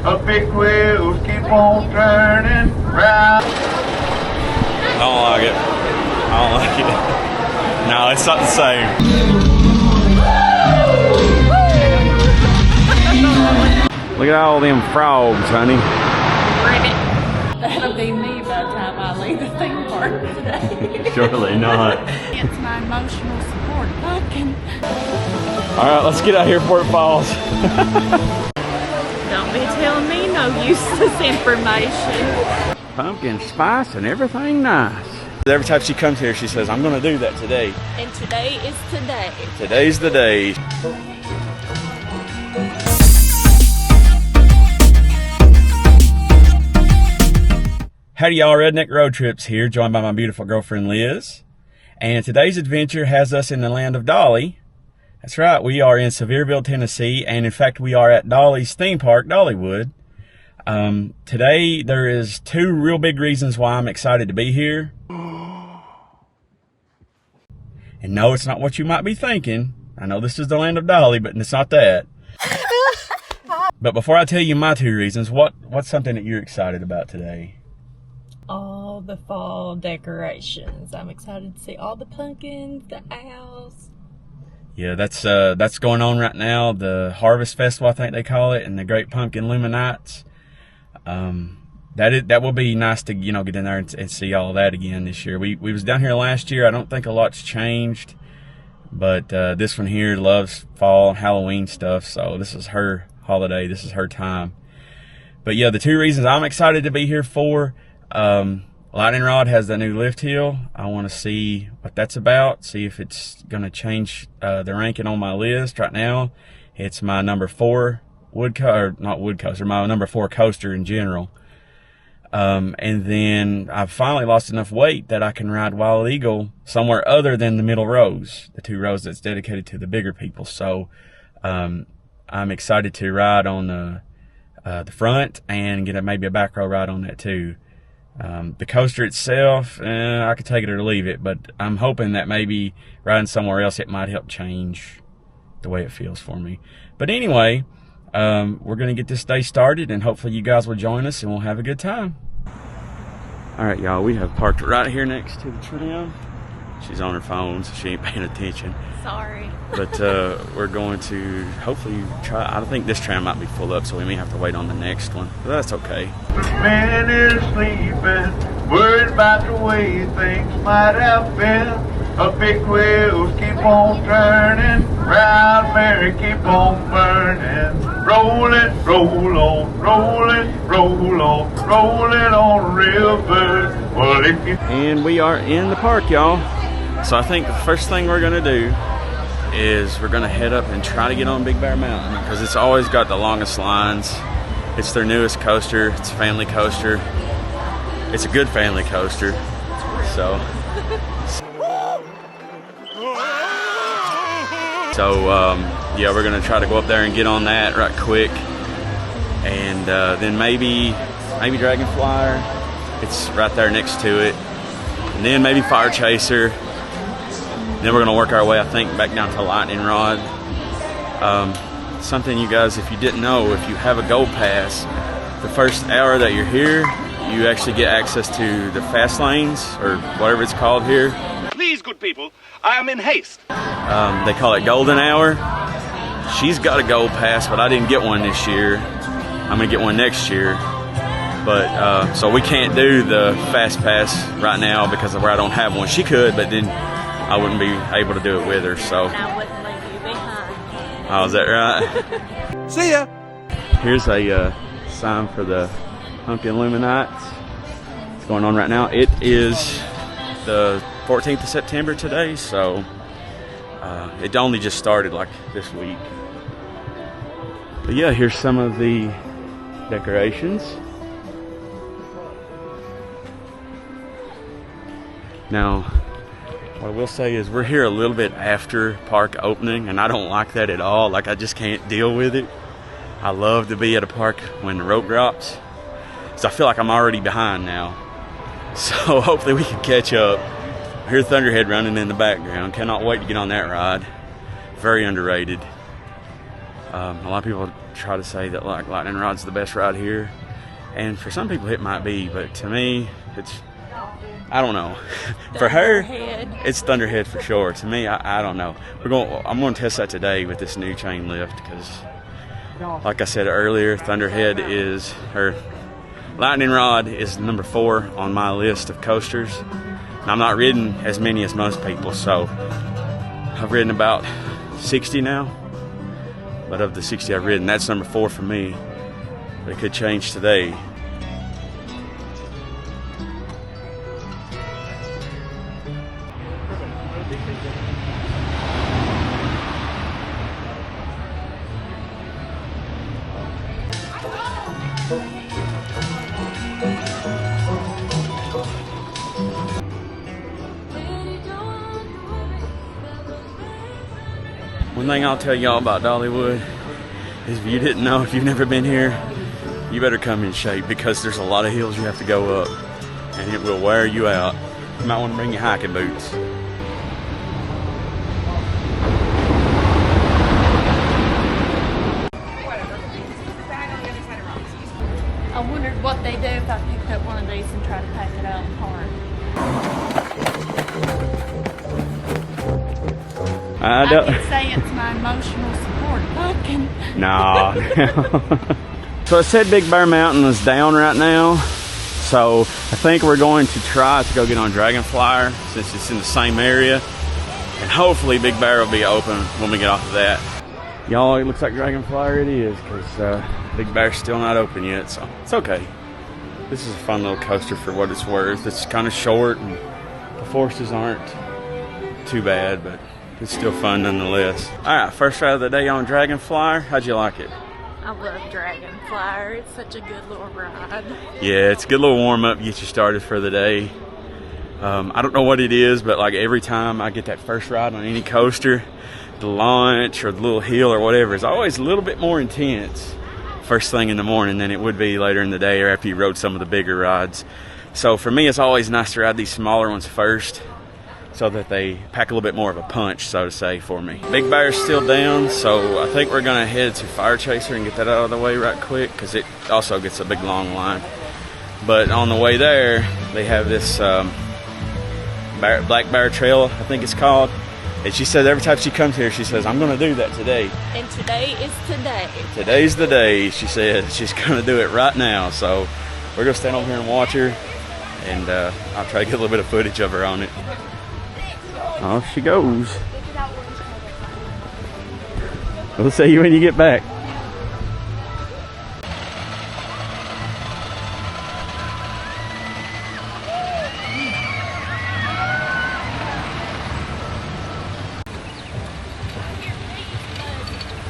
A big wheels keep on turning round. I don't like it. I don't like it. No, it's not the same. Look at all them frogs, honey. That'll be me by the time I leave the theme park today. Surely not. It's my emotional support pumpkin. All right, let's get out here before it falls. Don't be telling me no useless information. Pumpkin spice and everything nice. Every time she comes here, she says, I'm going to do that today. And today is today. Today's the day. Howdy y'all, Redneck Road Trips here, joined by my beautiful girlfriend Liz. And today's adventure has us in the land of Dolly. That's right, we are in Sevierville, Tennessee, and in fact we are at Dolly's theme park, Dollywood. Today there is two real big reasons why I'm excited to be here. And no, it's not what you might be thinking. I know this is the land of Dolly, but it's not that. But before I tell you my two reasons, what's something that you're excited about today? All the fall decorations. I'm excited to see all the pumpkins, the owls. Yeah, that's going on right now. The Harvest Festival, I think they call it, and the Great Pumpkin Illuminates. That will be nice to get in there and see all of that again this year. We was down here last year. I don't think a lot's changed, but this one here loves fall and Halloween stuff. So this is her holiday. This is her time. But yeah, the two reasons I'm excited to be here for. Lightning Rod has the new lift hill. I want to see what that's about, see if it's going to change the ranking on my list. Right now, it's my number 4 my number 4 coaster in general. And then I've finally lost enough weight that I can ride Wild Eagle somewhere other than the middle rows, the 2 rows that's dedicated to the bigger people. So I'm excited to ride on the front and get maybe a back row ride on that too. The coaster itself, I could take it or leave it, but I'm hoping that maybe riding somewhere else, it might help change the way it feels for me. But anyway, we're going to get this day started, and hopefully you guys will join us and we'll have a good time. All right, y'all, we have parked right here next to the tram. She's on her phone, so she ain't paying attention. Sorry. But we're going to hopefully try. I think this tram might be full up, so we may have to wait on the next one. But that's okay. Man is sleeping, worried about the way things might have been. A big wheels keep on turning, proud Mary keep on burning. Roll it, roll on, roll it, roll on, roll it on river. Well, if you... And we are in the park, y'all. So I think the first thing we're gonna do is we're gonna head up and try to get on Big Bear Mountain, because it's always got the longest lines. It's their newest coaster. It's a family coaster. It's a good family coaster. So yeah, we're gonna try to go up there and get on that right quick, and then maybe Dragonflyer. It's right there next to it, and then maybe FireChaser. Then we're gonna work our way, I think, back down to Lightning Rod. Something you guys, if you didn't know, if you have a Gold Pass, the first hour that you're here, you actually get access to the fast lanes, or whatever it's called here. Please, good people, I am in haste. They call it Golden Hour. She's got a Gold Pass, but I didn't get one this year. I'm gonna get one next year. But so we can't do the Fast Pass right now because of where I don't have one. She could, but then I wouldn't be able to do it with her. So I wouldn't leave you behind. Oh, is that right? See ya. Here's a sign for the Pumpkin Illuminates. It's going on right now. It is the 14th of September today, so it only just started like this week. But yeah, here's some of the decorations. Now, what I will say is we're here a little bit after park opening, and I don't like that at all. Like, I just can't deal with it. I love to be at a park when the rope drops, so I feel like I'm already behind now. So hopefully we can catch up. I hear Thunderhead running in the background. Cannot wait to get on that ride. Very underrated. A lot of people try to say that like lightning rod's the best ride here, and for some people it might be, but to me, I don't know. For her, it's Thunderhead for sure. To me, I don't know. I'm going to test that today with this new chain lift because, like I said earlier, Thunderhead is her lightning rod is number 4 on my list of coasters. And I'm not ridden as many as most people, so I've ridden about 60 now. But of the 60 I've ridden, that's number 4 for me. But it could change today. One thing I'll tell y'all about Dollywood is if you didn't know, if you've never been here, you better come in shape because there's a lot of hills you have to go up and it will wear you out. You might want to bring your hiking boots. I wondered what they do if I picked up one of these and tried to pack it out apart. I could say it's my emotional support pumpkin. Nah. So I said Big Bear Mountain was down right now, so I think we're going to try to go get on Dragonflyer since it's in the same area, and hopefully Big Bear will be open when we get off of that. Y'all, it looks like Dragonflyer it is because Big Bear's still not open yet, so it's okay. This is a fun little coaster for what it's worth. It's kind of short and the forces aren't too bad, but it's still fun nonetheless. Alright, first ride of the day on Dragonflyer. How'd you like it? I love Dragonflyer. It's such a good little ride. Yeah, it's a good little warm-up, get you started for the day. I don't know what it is, but like every time I get that first ride on any coaster, the launch or the little hill or whatever is always a little bit more intense first thing in the morning than it would be later in the day or after you rode some of the bigger rides. So for me, it's always nice to ride these smaller ones first so that they pack a little bit more of a punch, so to say, for me. Big Bear's still down, so I think we're gonna head to FireChaser and get that out of the way right quick because it also gets a big long line. But on the way there, they have this Black Bear Trail, I think it's called. And she said every time she comes here, she says, I'm gonna do that today. And today is today. Today's the day, she said. She's gonna do it right now. So we're gonna stand over here and watch her, and I'll try to get a little bit of footage of her on it. Off she goes. We'll see you when you get back.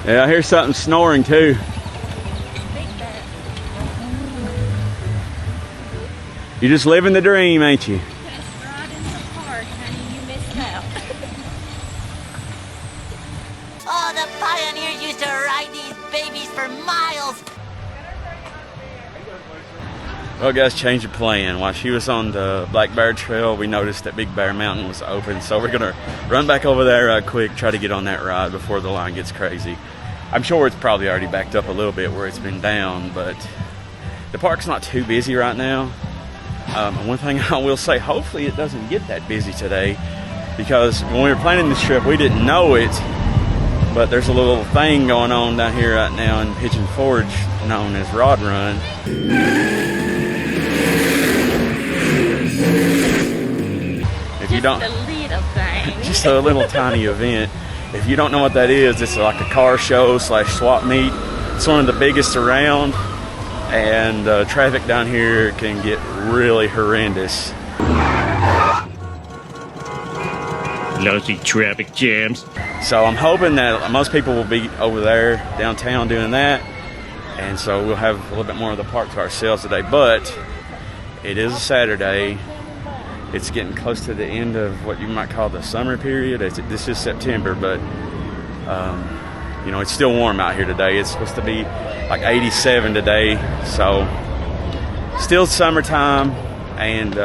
Yeah, I hear something snoring too. You're just living the dream, ain't you? Right in the park, honey. You missed out. Oh, the pioneers used to ride these babies for miles. Well, guys, change of plan. While she was on the Black Bear Trail, we noticed that Big Bear Mountain was open, so we're gonna run back over there right quick, try to get on that ride before the line gets crazy. I'm sure it's probably already backed up a little bit where it's been down, but the park's not too busy right now. One thing I will say, hopefully it doesn't get that busy today, because when we were planning this trip, we didn't know it, but there's a little thing going on down here right now in Pigeon Forge known as Rod Run. If you don't, Just a little thing. just a little tiny event. If you don't know what that is, it's like a car show / swap meet. It's one of the biggest around, and traffic down here can get really horrendous. Lousy traffic jams. So I'm hoping that most people will be over there downtown doing that, and so we'll have a little bit more of the park to ourselves today. But it is a Saturday. It's getting close to the end of what you might call the summer period. This is September, but you know, it's still warm out here today. It's supposed to be like 87 today, so still summertime, and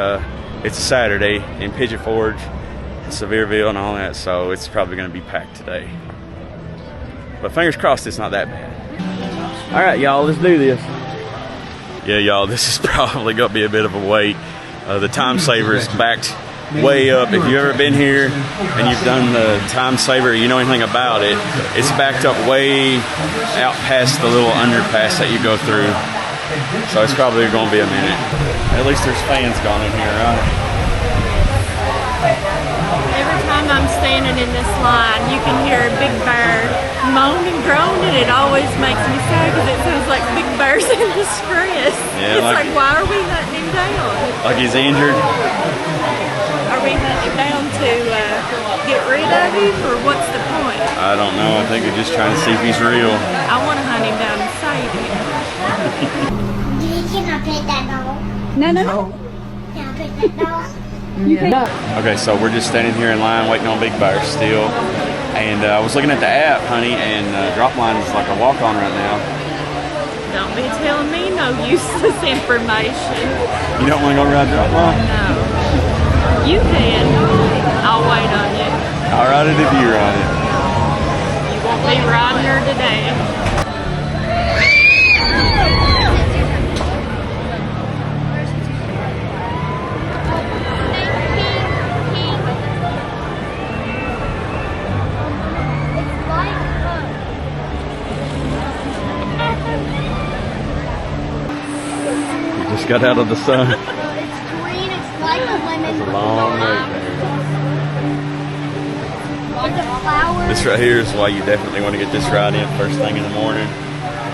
it's a Saturday in Pigeon Forge, Sevierville, and all that, so it's probably going to be packed today. But fingers crossed it's not that bad. All right, y'all, let's do this. Yeah, y'all, this is probably going to be a bit of a wait. The time saver is backed way up. If you've ever been here and you've done the time saver, you know anything about it, it's backed up way out past the little underpass that you go through. So it's probably going to be a minute. At least there's fans going in here, right? Every time I'm standing in this line, you can hear a Big Bear moan and groan, and it always makes me sad because it sounds like Big Bear's in distress. Yeah, it's like, why are we hunting him down? Like he's injured? Are we hunting him down to get rid of him, or what's the point? I don't know. I think they're just trying to see if he's real. I want to hunt him down and save him. Can I pet that dog? No. Can I pet that dog? Okay, so we're just standing here in line waiting on Big Bear still. And I was looking at the app, honey, and drop line is like a walk-on right now. Don't be telling me no useless information. You don't want to go ride drop line? No. You can. I'll wait on you. I'll ride it if you ride it. You won't be riding her today. Just got out of the sun. It's green, it's like a lemon. That's a long way Like a flower. This right here is why you definitely want to get this ride in first thing in the morning,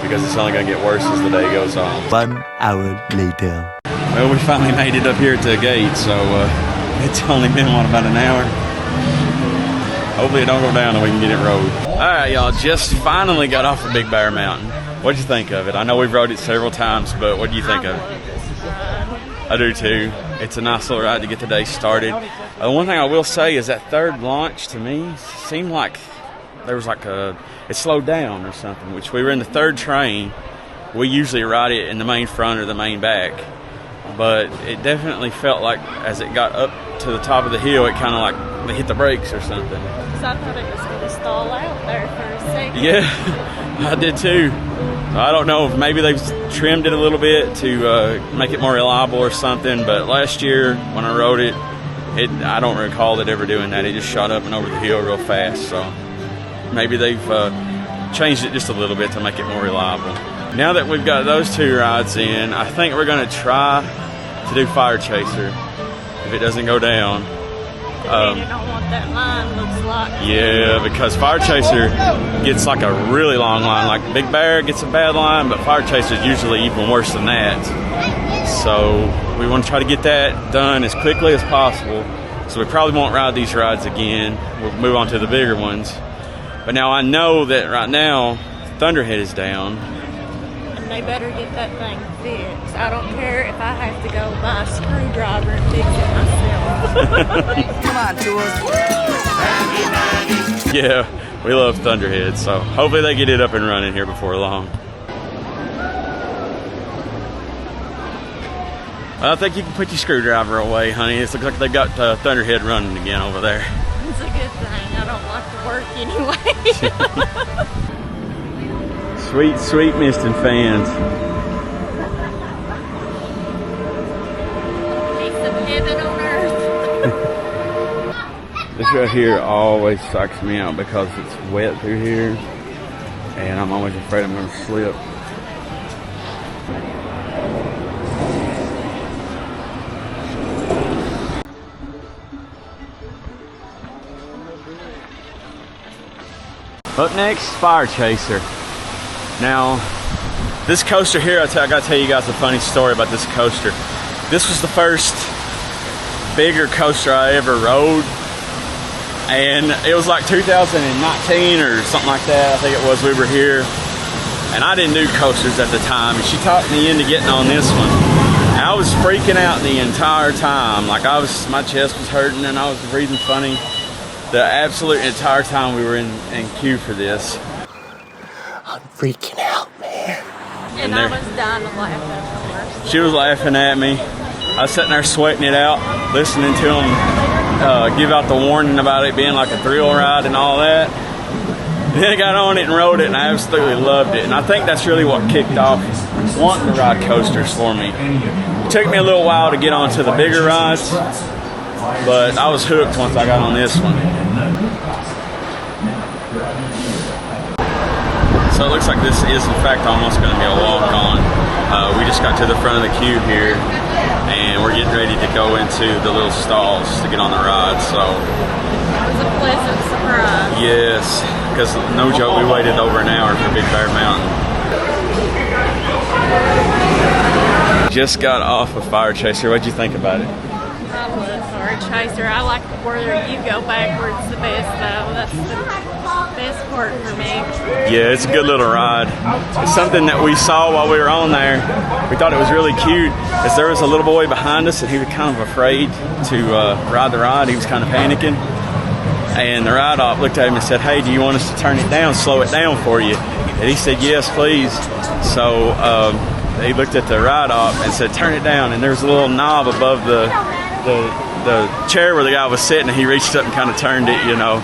because it's only going to get worse as the day goes on. 1 hour later. Well, we finally made it up here at the gate, so it's only been, about an hour? Hopefully it don't go down and we can get it rode. All right, y'all, just finally got off of Big Bear Mountain. What'd you think of it? I know we've rode it several times, but what do you think of it? I do too. It's a nice little ride to get the day started. One thing I will say is that third launch to me seemed like there was it slowed down or something, which we were in the third train. We usually ride it in the main front or the main back, but it definitely felt like as it got up to the top of the hill, it kind of like hit the brakes or something. Because I thought it was going to stall out there for a second. Yeah, I did too. I don't know if maybe they've trimmed it a little bit to make it more reliable or something, but last year when I rode it, I don't recall it ever doing that. It just shot up and over the hill real fast, so maybe they've changed it just a little bit to make it more reliable. Now that we've got those two rides in, I think we're going to try to do FireChaser if it doesn't go down. Depending on what that line looks like. Yeah, because FireChaser gets like a really long line. Like Big Bear gets a bad line, but FireChaser is usually even worse than that. So we want to try to get that done as quickly as possible. So we probably won't ride these rides again. We'll move on to the bigger ones. But now I know that right now Thunderhead is down. And they better get that thing fixed. I don't care if I have to go buy a screwdriver and fix it myself. Come on, Jules. Yeah, we love Thunderhead, so hopefully they get it up and running here before long. I think you can put your screwdriver away, honey. It looks like they got Thunderhead running again over there. It's a good thing. I don't like to work anyway. Sweet, sweet misting fans. Piece of heaven on earth. This right here always psychs me out because it's wet through here, and I'm always afraid I'm going to slip. Up next, FireChaser. Now, this coaster here, I got to tell you guys a funny story about this coaster. This was the first bigger coaster I ever rode, and it was like 2019 or something like that. I think it was. We were here, and I didn't do coasters at the time, and she talked me into getting on this one. And I was freaking out the entire time. Like my chest was hurting, and I was breathing funny. The absolute entire time we were in queue for this. I'm freaking out, man. And I was dying to laugh at her. She was laughing at me. I was sitting there sweating it out, listening to them give out the warning about it being like a thrill ride and all that. Then I got on it and rode it, and I absolutely loved it. And I think that's really what kicked off wanting to ride coasters for me. It took me a little while to get onto the bigger rides, but I was hooked once I got on this one. So it looks like this is in fact almost going to be a walk-on. We just got to the front of the queue here, and we're getting ready to go into the little stalls to get on the ride. So It was a pleasant surprise. yes, because no joke, we waited over an hour for Big Bear Mountain. Just got off of FireChaser. What'd you think about it? I love FireChaser. I like where you go backwards the best though. That's the best part for me. Yeah, it's a good little ride. It's something that we saw while we were on there. We thought it was really cute, as there was a little boy behind us and he was kind of afraid to ride the ride. He was kind of panicking. And the ride op looked at him and said, "Hey, do you want us to turn it down, slow it down for you?" And he said, "Yes, please." So he looked at the ride op and said, "Turn it down." And there's a little knob above the chair where the guy was sitting, and he reached up and kind of turned it, you know.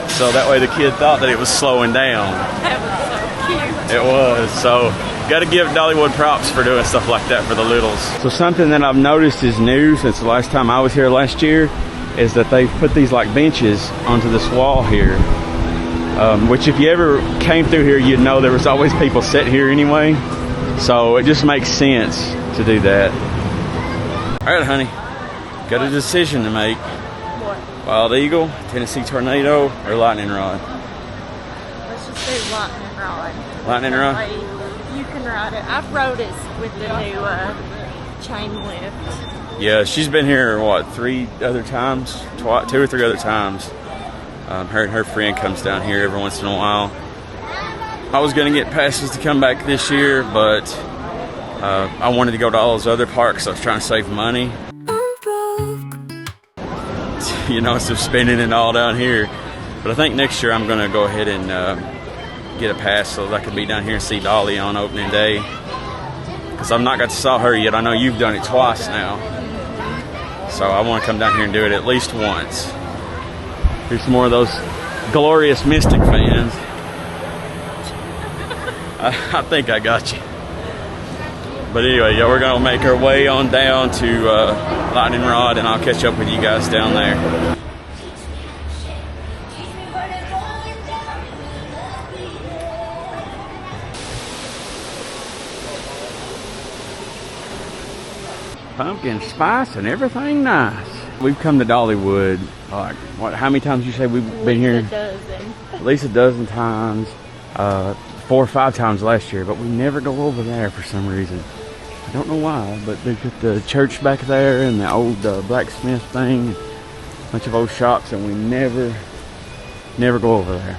So that way the kid thought that it was slowing down. That was so cute. It was. So got to give Dollywood props for doing stuff like that for the littles. So something that I've noticed is new since the last time I was here last year is that they've put these like benches onto this wall here, which if you ever came through here, you'd know there was always people sitting here anyway. So it just makes sense to do that. All right, honey, got a decision to make. What? Wild Eagle, Tennessee Tornado, or Lightning Rod? Let's just do lightning rod. Lightning rod? That way you can ride it. I've rode it with the new chain lift. Yeah, she's been here, what, 3 other times? 2 or 3 other times. Her and her friend comes down here every once in a while. I was going to get passes to come back this year, but I wanted to go to all those other parks. So I was trying to save money. You know, instead of spending it all down here. But I think next year I'm going to go ahead and get a pass so that I can be down here and see Dolly on opening day. Because I've not got to saw her yet. I know you've done it twice now. So I want to come down here and do it at least once. Here's more of those glorious Mystic fans. I think I got you. But anyway, yeah, we're going to make our way on down to Lightning Rod, and I'll catch up with you guys down there. Pumpkin spice and everything nice. We've come to Dollywood, like, what? How many times did you say we've been here? A dozen. At least a dozen times. 4 or 5 times last year, but we never go over there for some reason. I don't know why, but they've got the church back there and the old blacksmith thing, a bunch of old shops, and we never go over there.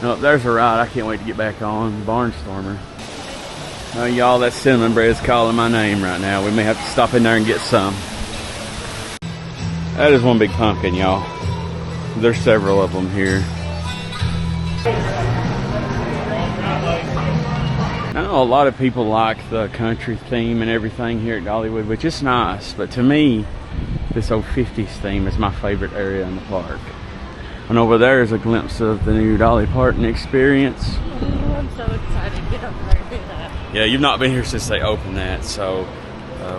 No, there's a ride I can't wait to get back on, Barnstormer. Oh, y'all, that cinnamon bread's calling my name right now. We may have to stop in there and get some. That is one big pumpkin, y'all. There's several of them here. I know a lot of people like the country theme and everything here at Dollywood, which is nice, but to me, this old 50s theme is my favorite area in the park. And over there is a glimpse of the new Dolly Parton experience. Oh, I'm so excited to get up there and do that. Yeah, you've not been here since they opened that, so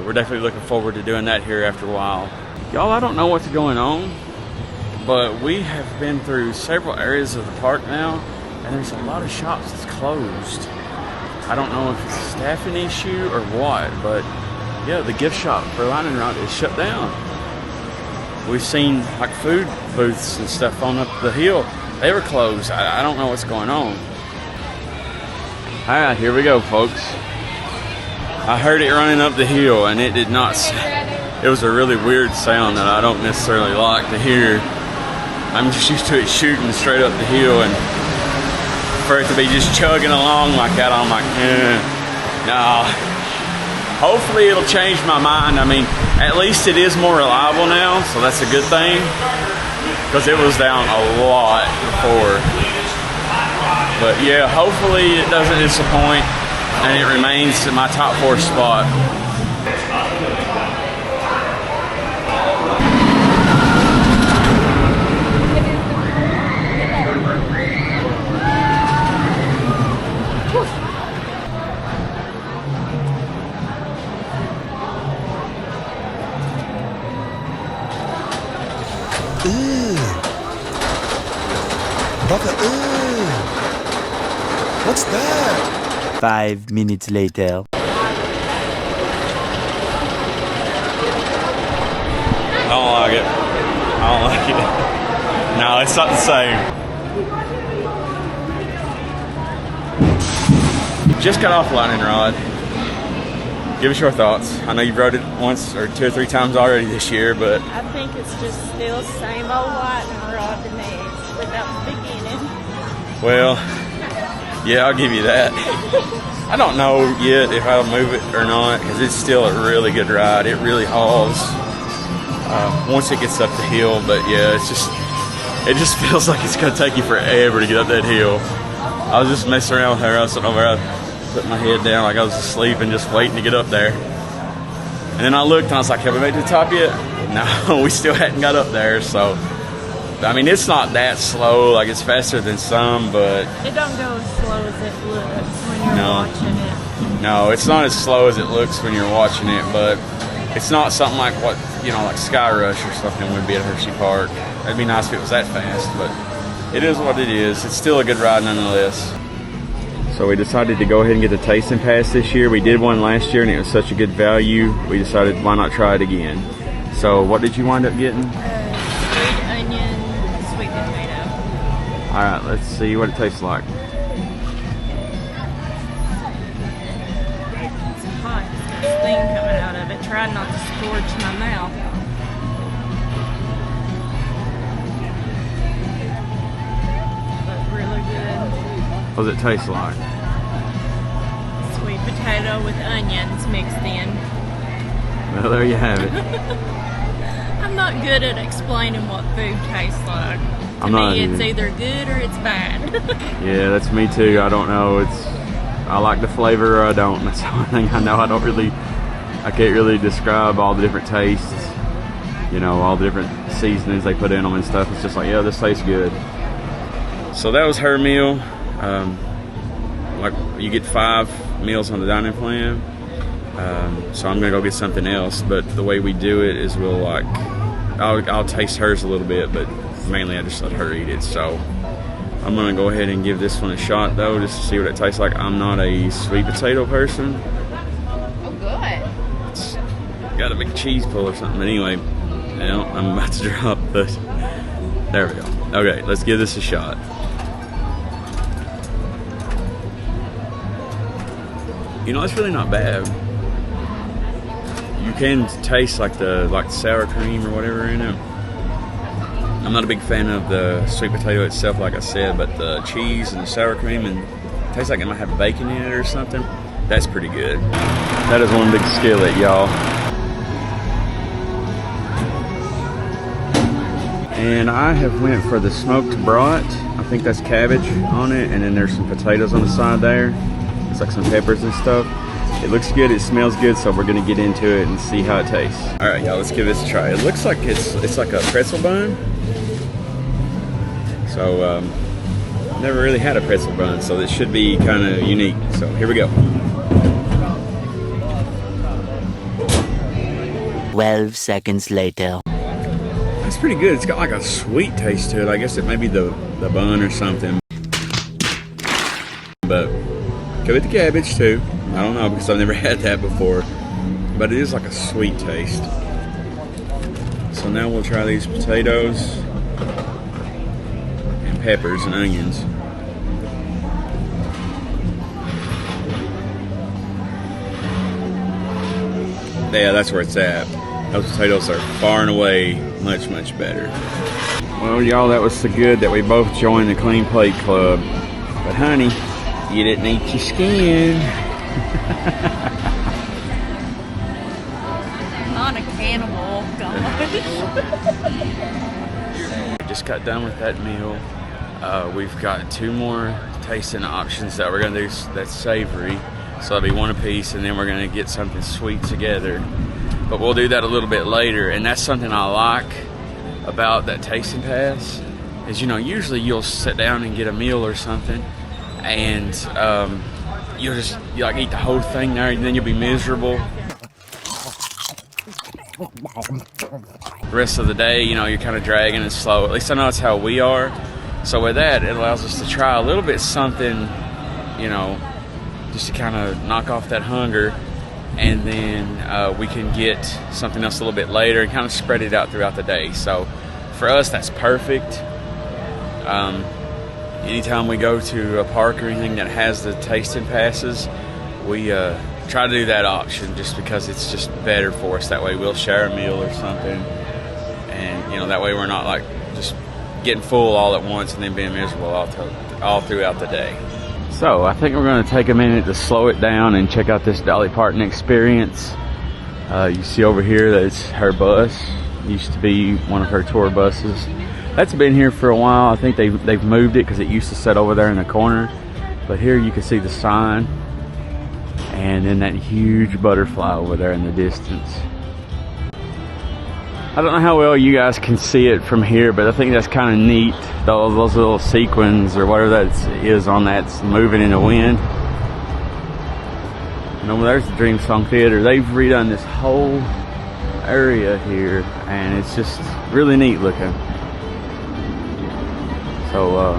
we're definitely looking forward to doing that here after a while. Y'all, I don't know what's going on, but we have been through several areas of the park now, and there's a lot of shops that's closed. I don't know if it's a staffing issue or what, but yeah, the gift shop for Lightning Rod is shut down. We've seen like food booths and stuff on up the hill. They were closed. I don't know what's going on. All right, here we go, folks. I heard it running up the hill, and it did not. It was a really weird sound that I don't necessarily like to hear. I'm just used to it shooting straight up the hill, and for it to be just chugging along like that, I'm like, no. Hopefully it'll change my mind. I mean, at least it is more reliable now, so that's a good thing, because it was down a lot before. But yeah, hopefully it doesn't disappoint and it remains in my top 4 spot. ooh. Bubba, ooh. What's that? 5 minutes later. I don't like it. I don't like it. No, it's not the same. Just got off lightning rod. Give us your thoughts. I know you've rode it once or 2 or 3 times already this year, but I think it's just still the same old lightning rod to me. It's without the beginning. well, yeah, I'll give you that. I don't know yet if I'll move it or not because it's still a really good ride. It really hauls once it gets up the hill, but yeah, it just feels like it's gonna take you forever to get up that hill. I was just messing around with her. I was sitting over there, putting my head down like I was asleep and just waiting to get up there. And then I looked and I was like, have we made it to the top yet? No, we still hadn't got up there. So, I mean, it's not that slow. Like, it's faster than some, but It don't go as slow as it looks when you're watching it. no, it's not as slow as it looks when you're watching it, but it's not something like what, like Sky Rush or something would be at Hershey Park. It'd be nice if it was that fast, but it is what it is. It's still a good ride nonetheless. So we decided to go ahead and get the tasting pass this year. We did one last year and it was such a good value. We decided why not try it again. So what did you wind up getting? Sweet onion, sweet potato. All right, let's see what it tastes like. It's hot. It's got steam coming out of it. Try not to scorch my mouth. But really good. What does it taste like? Sweet potato with onions mixed in. Well, there you have it. I'm not good at explaining what food tastes like. To I'm not me, it's either. either good or it's bad. Yeah, that's me too. I don't know. I like the flavor or I don't. That's the only thing I know. I can't really describe all the different tastes. All the different seasonings they put in them and stuff. It's just like, yeah, this tastes good. So that was her meal. Like, you get 5 meals on the dining plan. So I'm gonna go get something else. But the way we do it is I'll taste hers a little bit, but mainly I just let her eat it. So I'm gonna go ahead and give this one a shot though, just to see what it tastes like. I'm not a sweet potato person. Oh, good. It's got a big cheese pull or something. But anyway, I'm about to drop, but there we go. Okay, let's give this a shot. It's really not bad. You can taste like the sour cream or whatever in it. I'm not a big fan of the sweet potato itself, like I said, but the cheese and the sour cream, and it tastes like it might have bacon in it or something. That's pretty good. That is one big skillet, y'all. And I have went for the smoked brat. I think that's cabbage on it, and then there's some potatoes on the side there. It's like some peppers and stuff. It looks good, it smells good, so we're gonna get into it and see how it tastes. All right, y'all, let's give this a try. It looks like it's like a pretzel bun. So, never really had a pretzel bun, so this should be kind of unique. So here we go. 12 seconds later. That's pretty good. It's got like a sweet taste to it. I guess it may be the bun or something. But go with the cabbage too. I don't know because I've never had that before. But it is like a sweet taste. So now we'll try these potatoes and peppers and onions. Yeah, that's where it's at. Those potatoes are far and away much, much better. Well, y'all, that was so good that we both joined the Clean Plate Club. But honey, you didn't eat your skin. I'm not a cannibal, gosh. Just got done with that meal. We've got 2 more tasting options that we're gonna do that's savory. So that'll be 1 apiece, and then we're gonna get something sweet together. But we'll do that a little bit later, and that's something I like about that tasting pass is, usually you'll sit down and get a meal or something, and you'll just eat the whole thing there, and then you'll be miserable. the rest of the day, you know, you're kind of dragging and slow. At least I know that's how we are. So with that, it allows us to try a little bit something, you know, just to kind of knock off that hunger, and then we can get something else a little bit later and kind of spread it out throughout the day. So for us, that's perfect. Anytime we go to a park or anything that has the tasting passes, we try to do that option just because it's just better for us. That way we'll share a meal or something, and you know, that way we're not like just getting full all at once and then being miserable all throughout the day. So I think we're going to take a minute to slow it down and check out this Dolly Parton experience. You see over here that's her bus. Used to be one of her tour buses. That's been here for a while. I think they've moved it because it used to sit over there in the corner. But here you can see the sign, and then that huge butterfly over there in the distance. I don't know how well you guys can see it from here, but I think that's kind of neat. Those little sequins or whatever that is on that's moving in the wind. And over there's the Dream Song Theater. They've redone this whole area here, and it's just really neat looking. So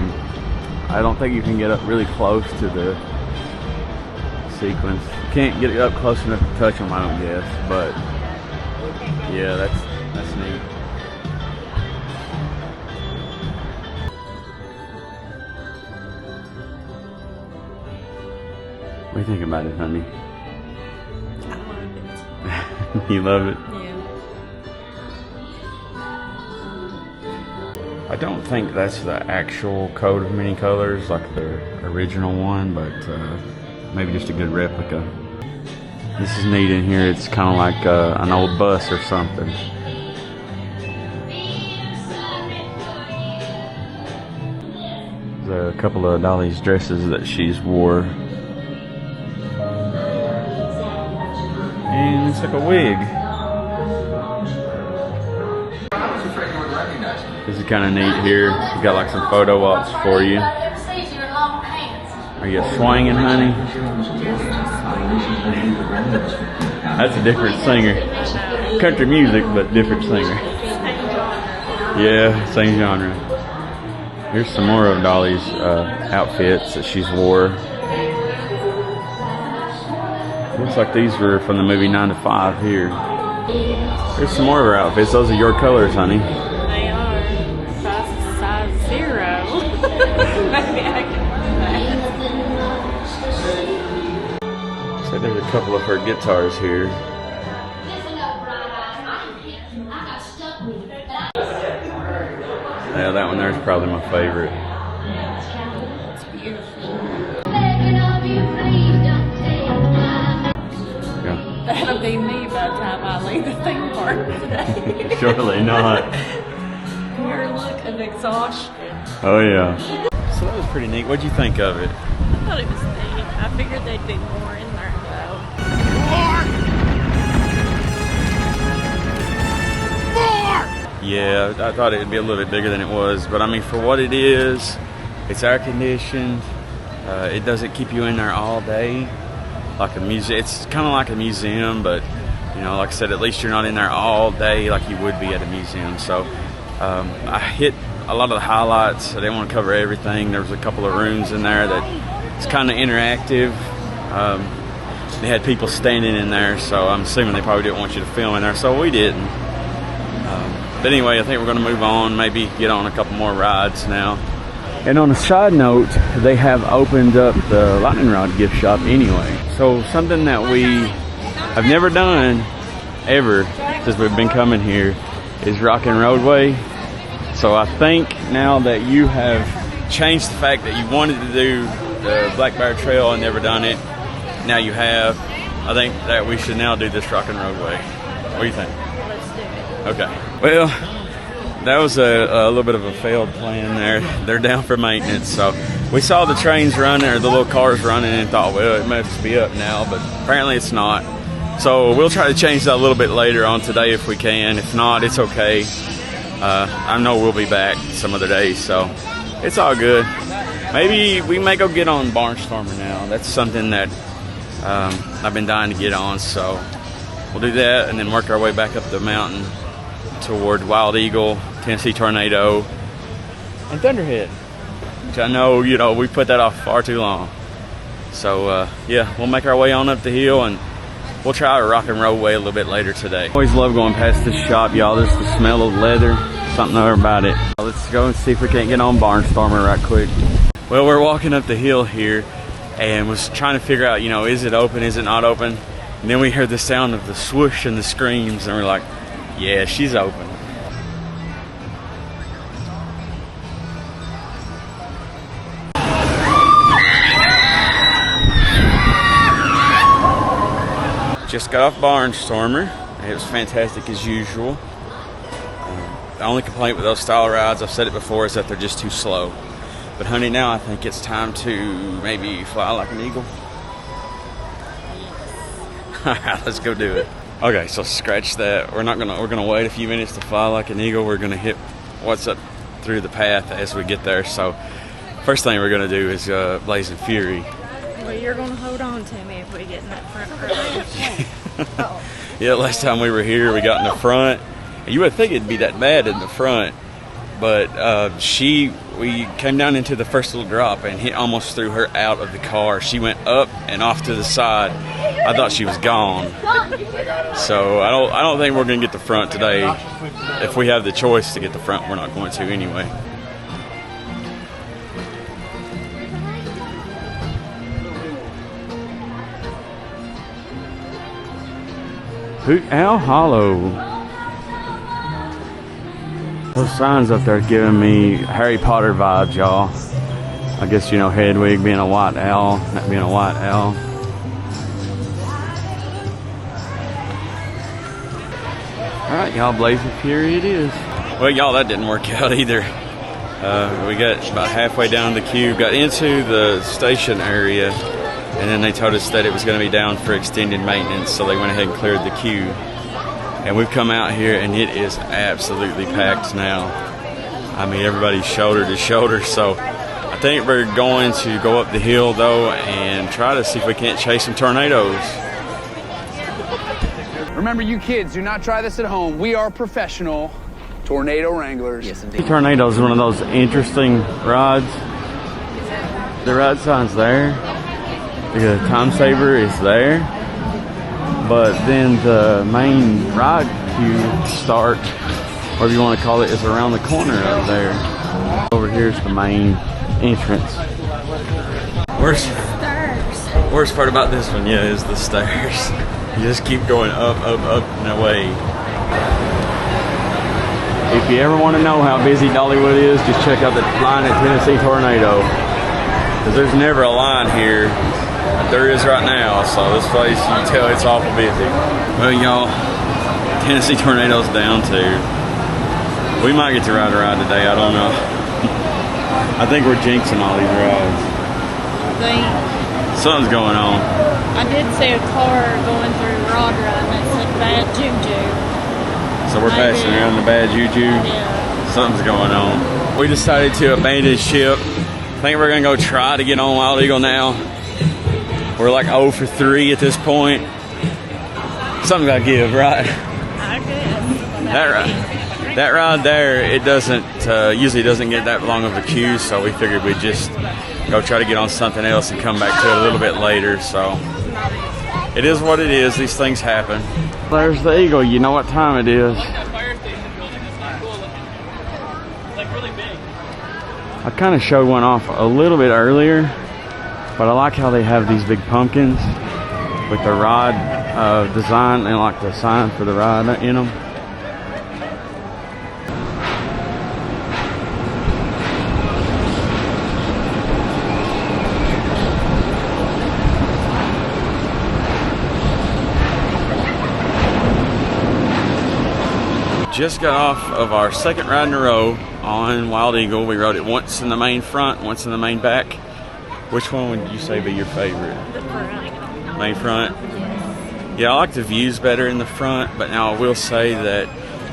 I don't think you can get up really close to the sequence. You can't get up close enough to touch them, I don't guess. But yeah, that's neat. What do you think about it, honey? I love it. You love it? Yeah. I don't think that's the actual coat of many colors like the original one, but maybe just a good replica. This is neat in here. It's kind of like an old bus or something. There's a couple of Dolly's dresses that she's wore. And it's like a wig. This is kind of neat here. You got like some photo ops for you. Are you swinging, honey? That's a different singer. Country music, but different singer. Yeah, same genre. Here's some more of Dolly's outfits that she's wore. Looks like these were from the movie 9 to 5 here. Here's some more of her outfits. Those are your colors, honey. They are. Size 0. Maybe I can wear that. So there's a couple of her guitars here. Yeah, that one there is probably my favorite. It's beautiful. Yeah. That'll be me by the time I leave the theme park today. Surely not. Your look of exhaustion. Oh yeah. So that was pretty neat. What'd you think of it? I thought it was neat. I figured they'd be more in there though. Yeah, I thought it would be a little bit bigger than it was, but I mean, for what it is, it's air conditioned. It doesn't keep you in there all day, like a museum. It's kind of like a museum, but you know, like I said, at least you're not in there all day like you would be at a museum. So I hit a lot of the highlights. I didn't want to cover everything. There was a couple of rooms in there that it's kind of interactive. They had people standing in there, so I'm assuming they probably didn't want you to film in there, so we didn't. But anyway, I think we're going to move on, maybe get on a couple more rides now. And on a side note, they have opened up the lightning rod gift shop anyway. So something that we have never done ever since we've been coming here is Rockin' Roadway. So I think now that you have changed the fact that you wanted to do the Black Bear Trail and never done it, now you have, I think that we should now do this Rockin' Roadway. What do you think? Let's do it. Okay. Well, that was a little bit of a failed plan there. They're down for maintenance. So we saw the trains running, or the little cars running, and thought, well, it must be up now, but apparently it's not. So we'll try to change that a little bit later on today if we can. If not, it's okay. I know we'll be back some other days, so it's all good. Maybe we may go get on Barnstormer now. That's something that I've been dying to get on, so we'll do that and then work our way back up the mountain toward Wild Eagle, Tennessee Tornado, and Thunderhead. Which I know, you know, we put that off far too long. So yeah, we'll make our way on up the hill, and we'll try a rock and roll way a little bit later today. Always love going past this shop, y'all. Just the smell of leather, something there about it. Let's go and see if we can't get on Barnstormer right quick. Well, we're walking up the hill here and was trying to figure out, you know, is it open, is it not open? And then we heard the sound of the swoosh and the screams, and we're like, yeah, she's open. Just got off Barnstormer. It was fantastic as usual. The only complaint with those style rides, I've said it before, is that they're just too slow. But honey, now I think it's time to maybe fly like an eagle. Alright, let's go do it. Okay, so scratch that. We're gonna wait a few minutes to fly like an eagle. We're gonna hit what's up through the path as we get there. So first thing we're gonna do is Blazing Fury. Well, you're going to hold on to me if we get in that front row. Yeah, last time we were here, we got in the front. You would think it'd be that bad in the front, but we came down into the first little drop and almost threw her out of the car. She went up and off to the side. I thought she was gone. So I don't think we're going to get the front today. If we have the choice to get the front, we're not going to anyway. Hoot Owl Hollow. Those signs up there giving me Harry Potter vibes, y'all. I guess, you know, Hedwig being a white owl, that being a white owl. Alright, y'all, Blazing Fury it is. Well, y'all, that didn't work out either. We got about halfway down the queue, got into the station area, and then they told us that it was going to be down for extended maintenance, so they went ahead and cleared the queue. And we've come out here, and it is absolutely packed now. I mean, everybody's shoulder to shoulder, so I think we're going to go up the hill, though, and try to see if we can't chase some tornadoes. Remember, you kids, do not try this at home. We are professional tornado wranglers. Yes, indeed. Tornado is one of those interesting rides. The ride sign's there. The time saver is there, but then the main ride queue start, whatever you want to call it, is around the corner up there. Over here is the main entrance. Worst part about this one, yeah, is the stairs. You just keep going up, up, up, and away. If you ever want to know how busy Dollywood is, just check out the line at Tennessee Tornado, because there's never a line here. There is right now, so this place, you can tell it's awful busy. Well, y'all, Tennessee Tornado's down too. We might get to ride a ride today, I don't know. I think we're jinxing all these rides. Something's going on. I did see a car going through Rod Run that said bad juju. So we're passing around the bad juju? Yeah. Something's going on. We decided to abandon ship. I think we're going to go try to get on Wild Eagle now. We're like 0 for 3 at this point. Something got to give, right? I guess. That ride there, it doesn't usually doesn't get that long of a queue, so we figured we'd just go try to get on something else and come back to it a little bit later. So it is what it is. These things happen. There's the Eagle. You know what time it is. I kind of showed one off a little bit earlier, but I like how they have these big pumpkins with the rod design and like the sign for the ride in them. Just got off of our second ride in a row on Wild Eagle. We rode it once in the main front, once in the main back. Which one would you say be your favorite? The front. Main front? Yeah, I like the views better in the front, but now I will say that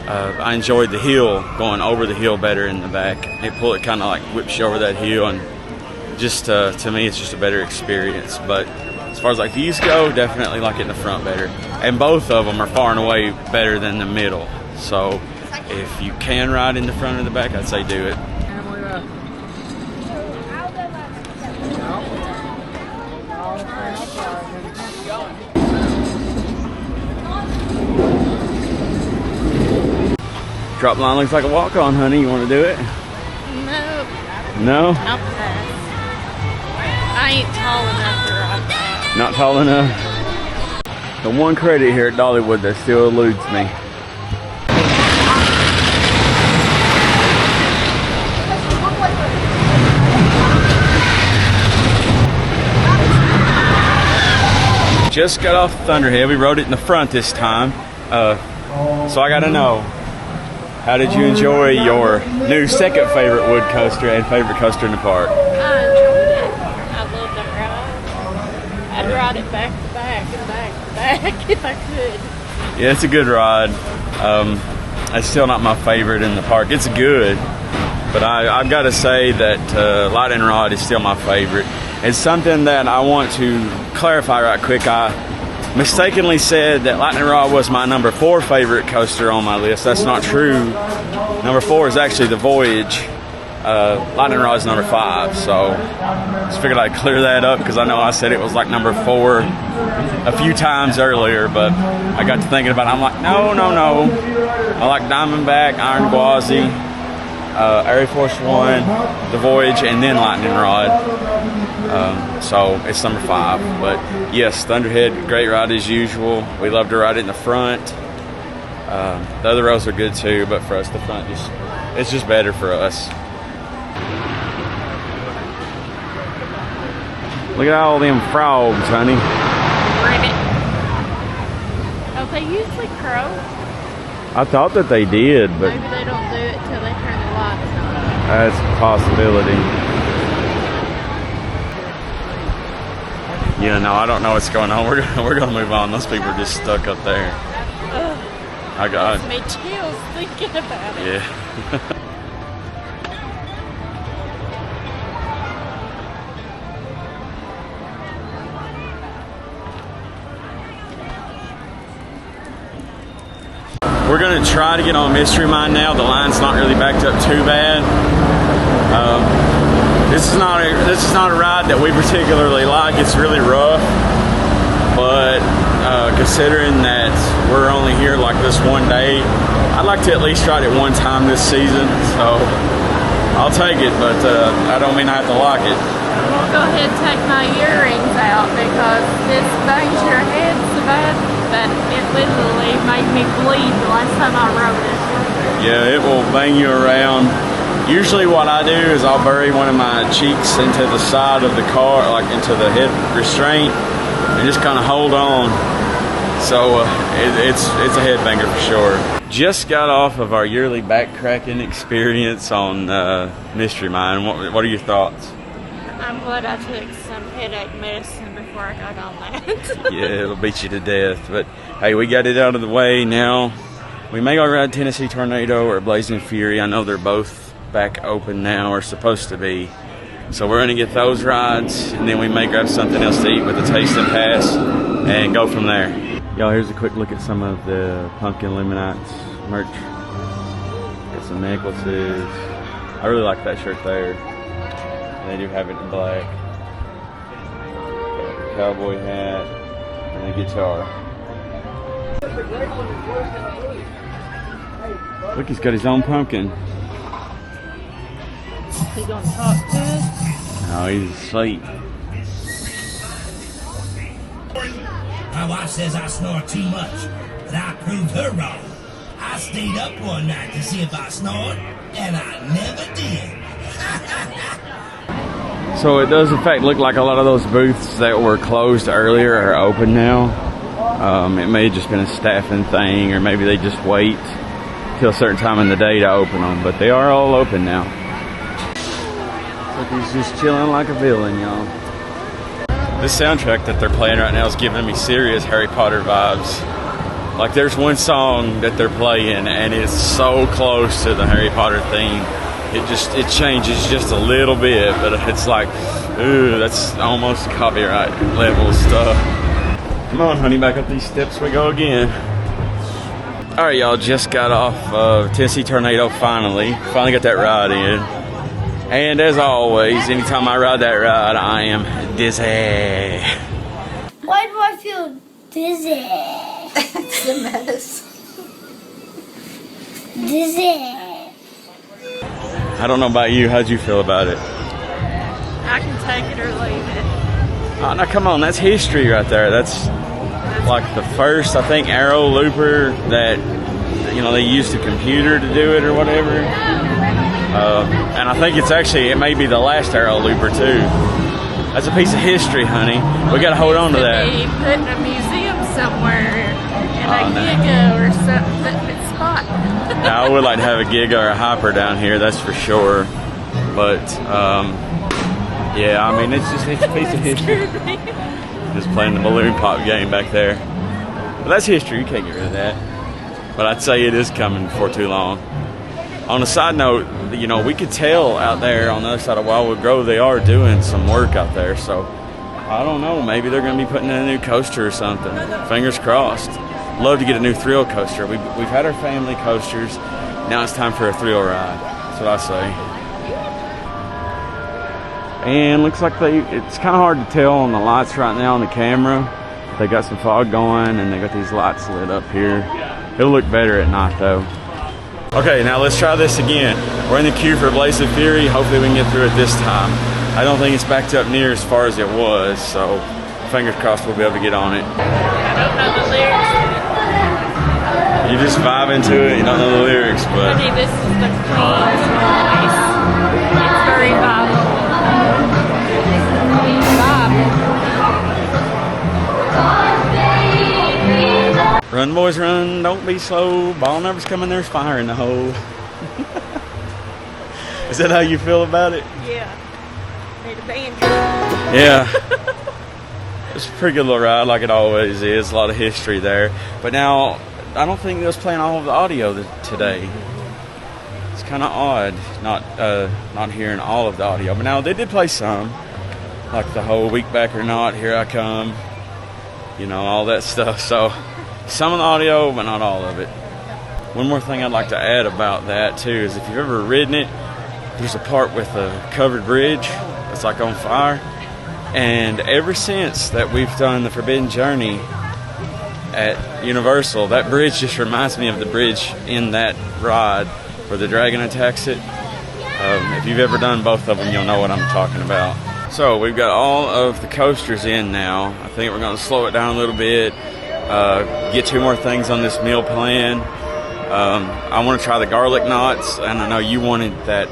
I enjoyed the hill, going over the hill better in the back. It kind of like whips you over that hill, and just to me it's just a better experience. But as far as like views go, definitely like it in the front better. And both of them are far and away better than the middle. So If you can ride in the front or the back, I'd say do it. Drop line looks like a walk-on, honey. You want to do it? No. No? I'll pass. I ain't tall enough to ride that. Not tall enough? The one credit here at Dollywood that still eludes me. Just got off Thunderhead. We rode it in the front this time. So I gotta know, how did you enjoy your new second favorite wood coaster and favorite coaster in the park? I enjoyed it. I love that ride. I'd ride it back to back and back to back if I could. Yeah, it's a good ride. It's still not my favorite in the park. It's good, but I've got to say that Lightning Rod is still my favorite. It's something that I want to clarify right quick. I mistakenly said that Lightning Rod was my number 4 favorite coaster on my list. That's not true. Number 4 is actually the Voyage. Lightning Rod is number 5. So just figured I'd clear that up because I know I said it was like number 4 a few times earlier, but I got to thinking about it. I'm like, no. I like Diamondback, Iron Gwazi, Air Force One, the Voyage, and then Lightning Rod. So it's number 5. But yes, Thunderhead, great ride as usual. We love to ride it in the front. The other rows are good too, but for us, the front it's just better for us. Look at all them frogs, honey. Ribbit. Oh, they usually crow. I thought that they did, but maybe they don't do it till they turn the lights on. that's a possibility. Yeah, no, I don't know what's going on. We're gonna move on. Those people are just stuck up there. I got me chills thinking about it. Yeah. We're gonna try to get on Mystery Mine now. The line's not really backed up too bad. This is not a ride that we particularly like. It's really rough, but considering that we're only here like this one day, I'd like to at least ride it one time this season. So I'll take it, but I don't mean I have to like it. We'll go ahead and take my earrings out because this bangs your head so bad that it literally made me bleed the last time I rode it. Yeah, it will bang you around. Usually what I do is I'll bury one of my cheeks into the side of the car, like into the head restraint, and just kind of hold on. So it's a headbanger for sure. Just got off of our yearly back-cracking experience on Mystery Mine. What are your thoughts? I'm glad I took some headache medicine before I got on that. Yeah, it'll beat you to death. But hey, we got it out of the way now. We may go ride Tennessee Tornado or Blazing Fury. I know they're both back open now, or supposed to be. So we're gonna get those rides, and then we may grab something else to eat with a taste and pass and go from there. Y'all, here's a quick look at some of the Pumpkin Illuminates merch. Got some necklaces. I really like that shirt there. And they do have it in black. Got a cowboy hat and a guitar. Look, he's got his own pumpkin. He gonna talk to us? No, he's asleep. My wife says I snore too much, but I proved her wrong. I stayed up one night to see if I snored, and I never did. So it does in fact look like a lot of those booths that were closed earlier are open now. It may have just been a staffing thing, or maybe they just wait till a certain time in the day to open them, but they are all open now. So he's just chilling like a villain, y'all. This soundtrack that they're playing right now is giving me serious Harry Potter vibes. Like there's one song that they're playing and it's so close to the Harry Potter theme. It changes just a little bit, but it's like, ooh, that's almost copyright level stuff. Come on, honey, back up these steps we go again. All right, y'all, just got off of Tennessee Tornado finally got that ride in. And as always, anytime I ride that ride, I am dizzy. Why do I feel dizzy? It's the medicine. Dizzy. I don't know about you, how'd you feel about it? I can take it or leave it. Oh, now come on, that's history right there. That's like the first, I think, arrow looper that, you know, they used a computer to do it or whatever. And I think it may be the last arrow looper too. That's a piece of history, honey. We gotta hold on to that. Be put in a museum somewhere in a giga or something spot. Now, I would like to have a Giga or a Hopper down here, that's for sure. But, yeah, I mean, it's a piece of history. Just playing the balloon pop game back there. But that's history, you can't get rid of that. But I'd say it is coming before too long. On a side note, you know, we could tell out there on the other side of Wildwood Grove they are doing some work out there. So, I don't know, maybe they're going to be putting in a new coaster or something. Fingers crossed. Love to get a new thrill coaster. We've had our family coasters. Now it's time for a thrill ride. That's what I say. And looks like it's kind of hard to tell on the lights right now on the camera. They got some fog going and they got these lights lit up here. It'll look better at night though. Okay, now let's try this again. We're in the queue for Blaze of Fury. Hopefully we can get through it this time. I don't think it's backed up near as far as it was, so fingers crossed we'll be able to get on it. I don't know the lyrics. You just vibe into it, you don't know the lyrics, but... Okay, this is the Queen's voice. It's very viable. Run, boys, run, don't be slow. Ball numbers coming, there's fire in the hole. Is that how you feel about it? Yeah. Need a banjo. Yeah. It's a pretty good little ride, like it always is. A lot of history there. But now, I don't think they was playing all of the audio today. It's kind of odd not hearing all of the audio. But now, they did play some. Like the whole Week Back or Not, Here I Come. You know, all that stuff. So, some of the audio, but not all of it. One more thing I'd like to add about that, too, is if you've ever ridden it, there's a part with a covered bridge that's like on fire. And ever since that we've done the Forbidden Journey at Universal, that bridge just reminds me of the bridge in that ride where the dragon attacks it. If you've ever done both of them, you'll know what I'm talking about. So we've got all of the coasters in now. I think we're going to slow it down a little bit, get 2 more things on this meal plan. I want to try the garlic knots, and I know you wanted that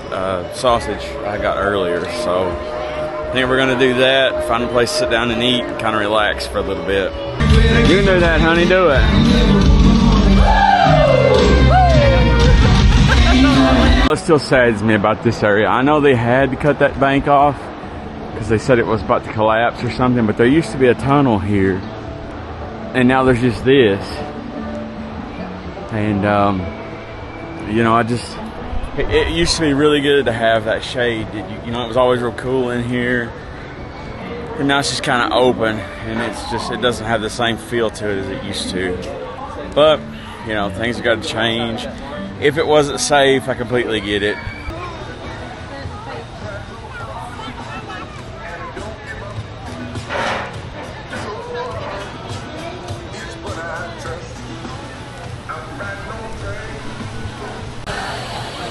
sausage I got earlier, so I think we're going to do that, find a place to sit down and eat, and kind of relax for a little bit. You can do that, honey, do it. What still saddens me about this area, I know they had to cut that bank off because they said it was about to collapse or something, but there used to be a tunnel here, and now there's just this. And, you know, it used to be really good to have that shade. You know, it was always real cool in here. And now it's just kind of open, and it doesn't have the same feel to it as it used to. But, you know, things have got to change. If it wasn't safe, I completely get it.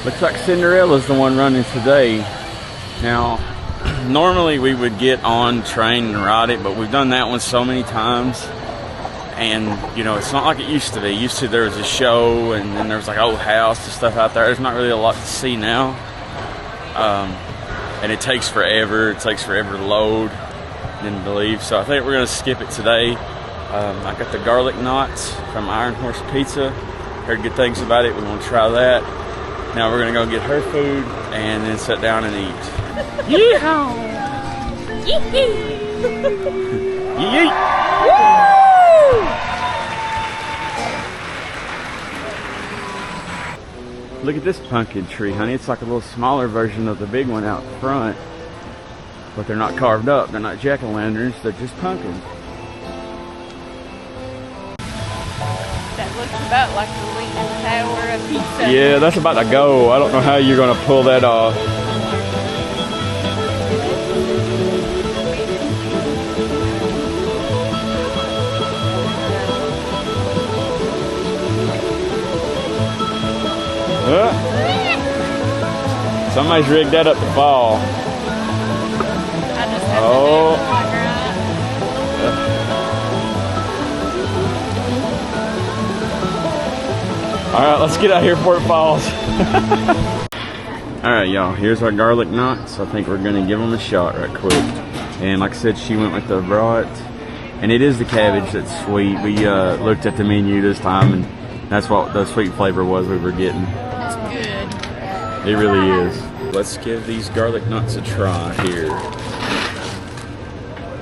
Looks like Cinderella's the one running today. Now, normally we would get on train and ride it, but we've done that one so many times. And, you know, it's not like it used to be. Used to, there was a show, and then there was like old house and stuff out there. There's not really a lot to see now. And it takes forever. It takes forever to load and to leave. So I think we're going to skip it today. I got the garlic knots from Iron Horse Pizza. Heard good things about it. We want to try that. Now we're going to go get her food and then sit down and eat. Yeehaw! Yee-hee! Yee-yee! Look at this pumpkin tree, honey. It's like a little smaller version of the big one out front. But they're not carved up. They're not jack-o'-lanterns. They're just pumpkins. That looks about like the Leaning Tower of Pizza. Yeah, that's about to go. I don't know how you're gonna pull that off. Somebody's rigged that up to fall. I just have to do it like right. Alright, let's get out here before it falls. Alright, y'all, here's our garlic knots. I think we're gonna give them a shot right quick. And like I said, she went with the brat. And it is the cabbage that's sweet. We looked at the menu this time, and that's what the sweet flavor was we were getting. It's good. It really is. Let's give these garlic knots a try here.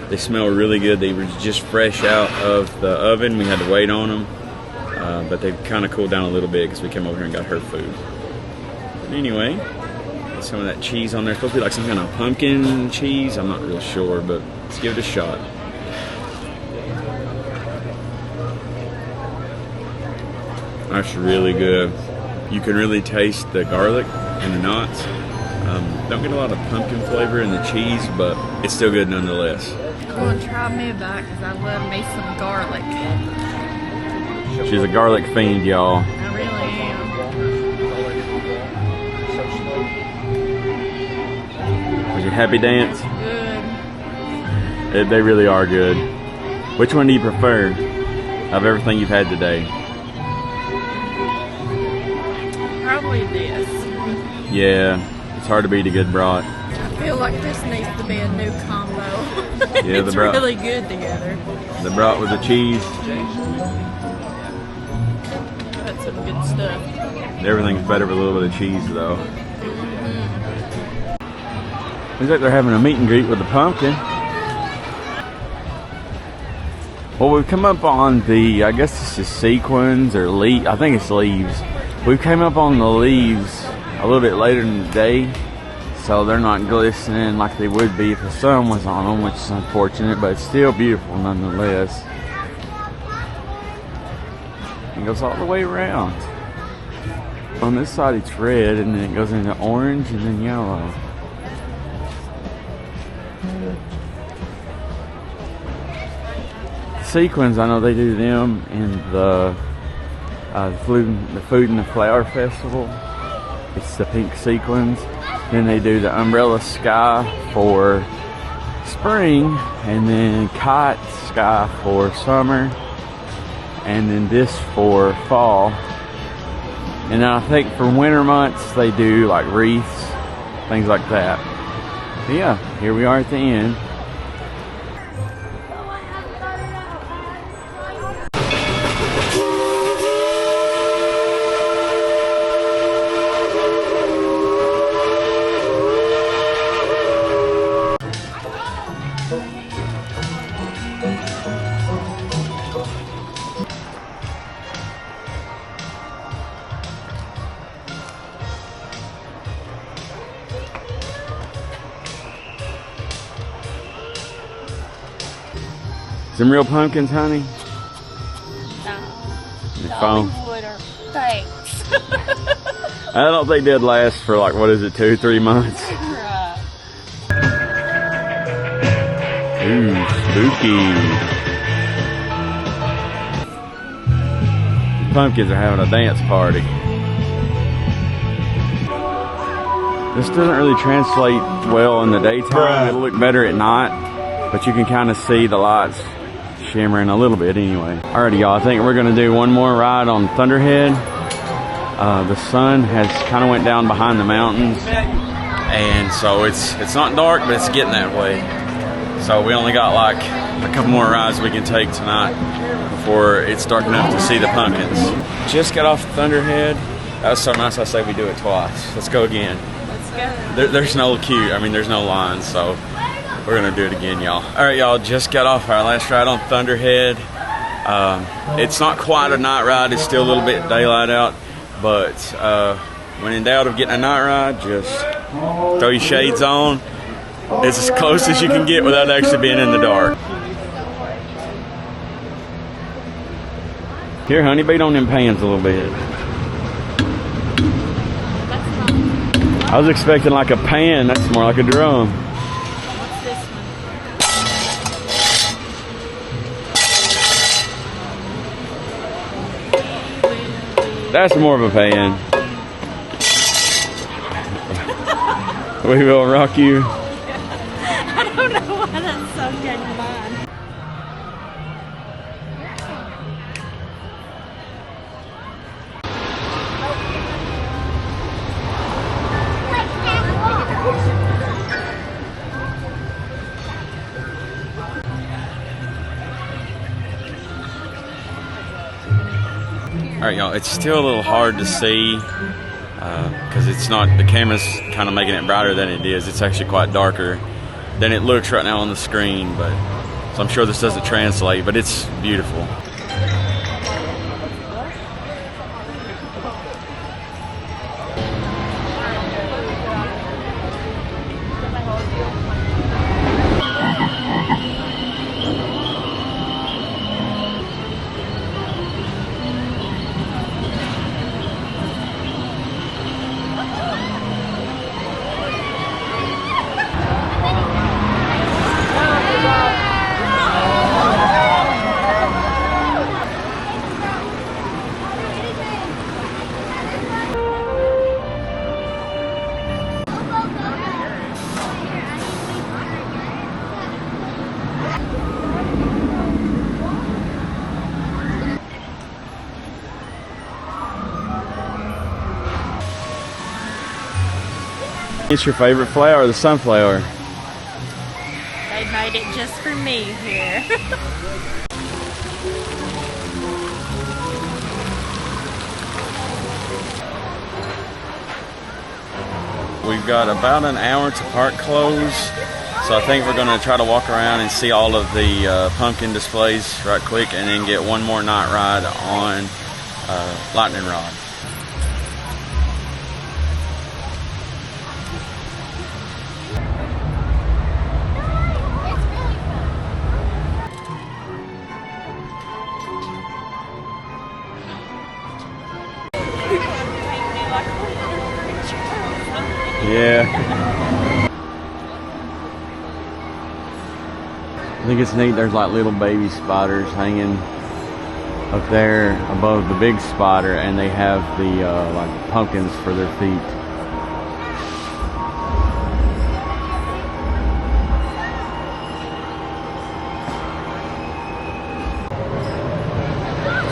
They smell really good. They were just fresh out of the oven. We had to wait on them. But they've kind of cooled down a little bit because we came over here and got her food. But anyway, get some of that cheese on there. It's supposed to be like some kind of pumpkin cheese. I'm not real sure, but let's give it a shot. That's really good. You can really taste the garlic and the knots. Don't get a lot of pumpkin flavor in the cheese, but it's still good nonetheless. I'm going to try me back because I love me some garlic. She's a garlic fiend, y'all. I really am. Was your happy dance? Good. They really are good. Which one do you prefer of everything you've had today? Probably this. Yeah, it's hard to beat a good brat. I feel like this needs to be a new combo. Yeah, it's really good together. The brat with the cheese. That's some good stuff. Everything's better with a little bit of cheese, though. Looks like they're having a meet and greet with the pumpkin. Well, we've come up on the, I guess this is sequins or leaves. I think it's leaves. We came up on the leaves a little bit later in the day, so they're not glistening like they would be if the sun was on them, which is unfortunate, but it's still beautiful nonetheless. It goes all the way around. On this side it's red, and then it goes into orange and then yellow. Sequins, I know they do them in the Food and the Flower Festival. It's the pink sequins. Then they do the umbrella sky for spring, and then kite sky for summer, and then this for fall. And then I think for winter months they do like wreaths, things like that. But yeah, here we are at the end. Some real pumpkins, honey? No. Dollywood or thanks. I don't think they'd last for like, what is it, 2-3 months? Right. Ooh, spooky. The pumpkins are having a dance party. This doesn't really translate well in the daytime. It'll look better at night, but you can kind of see the lights shimmering a little bit anyway. Alrighty, y'all, I think we're gonna do one more ride on Thunderhead. The sun has kind of went down behind the mountains, and so it's not dark, but it's getting that way. So we only got like a couple more rides we can take tonight before it's dark enough to see the pumpkins. Just got off Thunderhead. That was so nice, I say we do it twice. Let's go again. Let's go. There's no queue. I mean, there's no lines, so we're gonna do it again, y'all. All right, y'all, just got off our last ride on Thunderhead. It's not quite a night ride. It's still a little bit daylight out, but when in doubt of getting a night ride, just throw your shades on. It's as close as you can get without actually being in the dark. Here, honey, beat on them pans a little bit. I was expecting like a pan. That's more like a drum. What's this one? That's more of a pan. We will rock you. I don't know why that's so good in mine. Alright, y'all, it's still a little hard to see because it's not, the camera's kind of making it brighter than it is. It's actually quite darker than it looks right now on the screen, but so I'm sure this doesn't translate, but it's beautiful. It's your favorite flower, the sunflower. They made it just for me here. We've got about an hour to park close, so I think we're going to try to walk around and see all of the pumpkin displays right quick, and then get one more night ride on Lightning Rod. Yeah. I think it's neat, there's like little baby spiders hanging up there above the big spider, and they have the like pumpkins for their feet.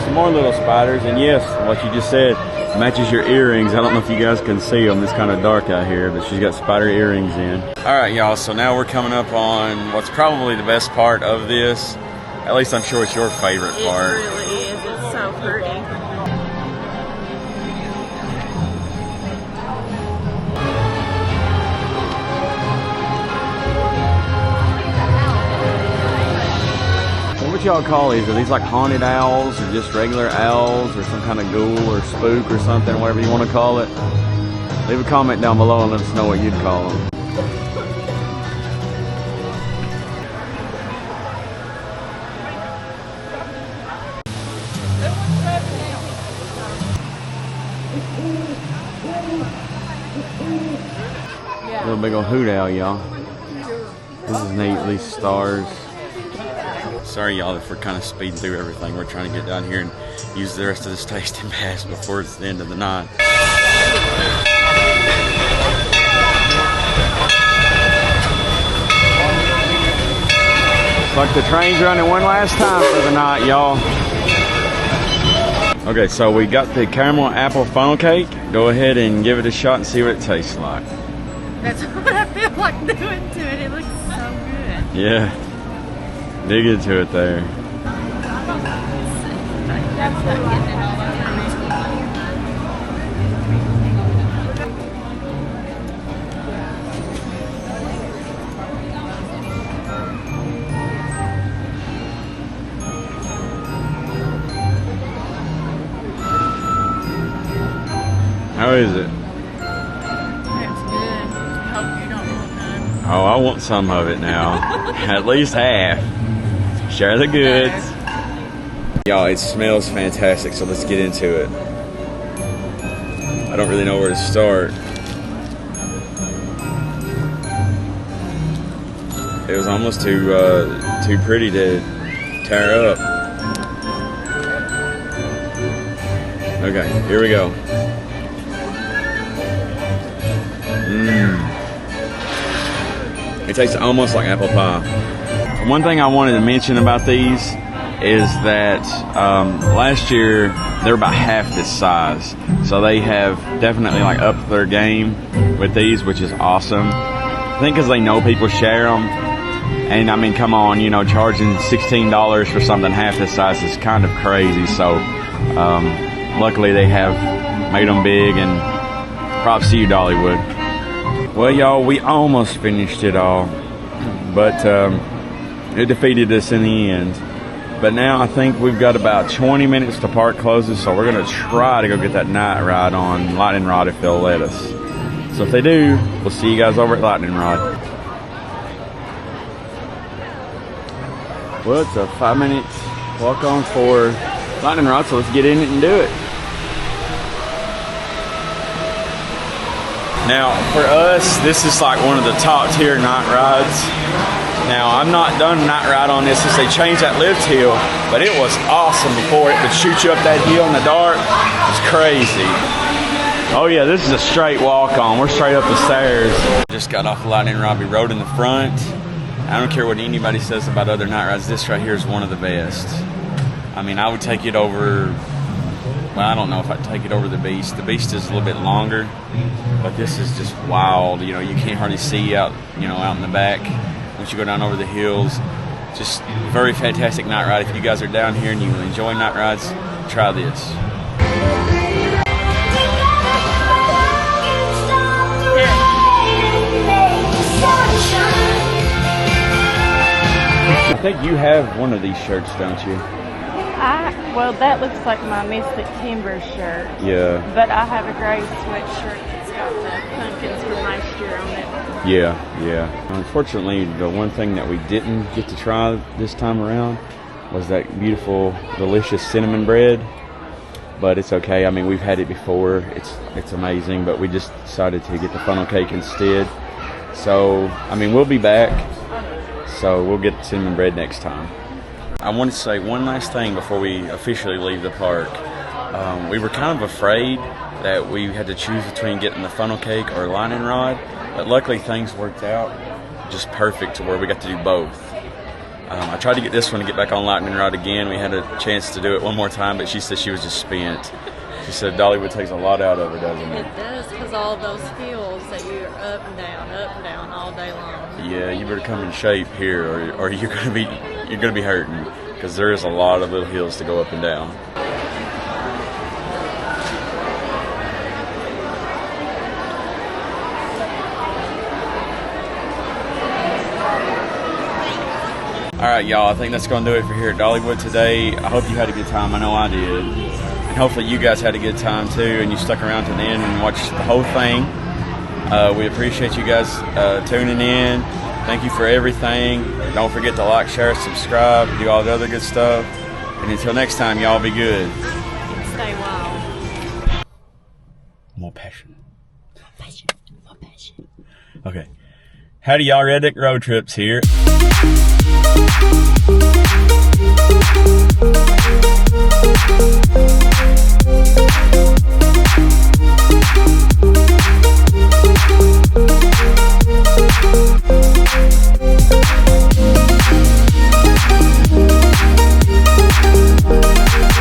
Some more little spiders, and yes, what you just said, matches your earrings. I don't know if you guys can see them. It's kind of dark out here, but she's got spider earrings in. All right, y'all, so now we're coming up on what's probably the best part of this. At least I'm sure it's your favorite part. It really is. It's so pretty. What would y'all call these? Are these like haunted owls, or just regular owls, or some kind of ghoul or spook or something, whatever you want to call it? Leave a comment down below and let us know what you'd call them. Little big old hoot owl, y'all. This is neat, these stars. Sorry, y'all, if we're kind of speeding through everything. We're trying to get down here and use the rest of this tasting pass before it's the end of the night. Looks like the train's running one last time for the night, y'all. Okay, so we got the caramel apple funnel cake. Go ahead and give it a shot and see what it tastes like. That's what I feel like doing to it. It looks so good. Yeah. Dig into it there. That's not getting it all over How is it? It's good. I hope you don't want none. Oh, I want some of it now. At least half. Share the goods. Y'all, it smells fantastic, so let's get into it. I don't really know where to start. It was almost too pretty to tear up. Okay, here we go. It tastes almost like apple pie. One thing I wanted to mention about these is that last year they were about half this size, so they have definitely like upped their game with these, which is awesome. I think because they know people share them, and I mean, come on, you know, charging $16 for something half this size is kind of crazy. So luckily they have made them big, and props to you, Dollywood. Well, y'all, we almost finished it all, but it defeated us in the end. But now I think we've got about 20 minutes to park closes, so we're going to try to go get that night ride on Lightning Rod if they'll let us. So if they do, we'll see you guys over at Lightning Rod. Well, it's a 5-minute walk on for Lightning Rod, so let's get in it and do it. Now, for us, this is like one of the top tier night rides. Now, I've not done a night ride on this since they changed that lift hill, but it was awesome before. It would shoot you up that hill in the dark. It was crazy. Oh yeah, this is a straight walk on. We're straight up the stairs. Just got off the Lightning Rod. We rode in the front. I don't care what anybody says about other night rides. This right here is one of the best. I mean, I would take it over, well, I don't know if I'd take it over the Beast. The Beast is a little bit longer, but this is just wild. You know, you can't hardly see out, you know, out in the back once you go down over the hills. Just very fantastic night ride. If you guys are down here and you enjoy night rides, try this. I think you have one of these shirts, don't you? Well, that looks like my Mystic Timber shirt. Yeah. But I have a gray sweatshirt that's got the pumpkins from last year on it. Yeah. Unfortunately, the one thing that we didn't get to try this time around was that beautiful, delicious cinnamon bread. But it's okay. I mean, we've had it before. It's amazing. But we just decided to get the funnel cake instead. So, I mean, we'll be back. So we'll get the cinnamon bread next time. I wanted to say one last thing before we officially leave the park. We were kind of afraid that we had to choose between getting the funnel cake or Lightning Rod, but luckily things worked out just perfect to where we got to do both. I tried to get this one to get back on Lightning Rod again. We had a chance to do it one more time, but she said she was just spent. She said Dollywood takes a lot out of her, doesn't it? It does, because all those hills that you're up and down all day long. Yeah, you better come in shape here, or you're gonna be hurting, because there is a lot of little hills to go up and down. All right, y'all, I think that's going to do it for here at Dollywood today. I hope you had a good time. I know I did. And hopefully you guys had a good time too, and you stuck around to the end and watched the whole thing. We appreciate you guys tuning in. Thank you for everything. Don't forget to like, share, subscribe, do all the other good stuff. And until next time, y'all be good. Stay wild. More passion. More passion. Okay. Howdy, y'all. Redneck Roadtrips here.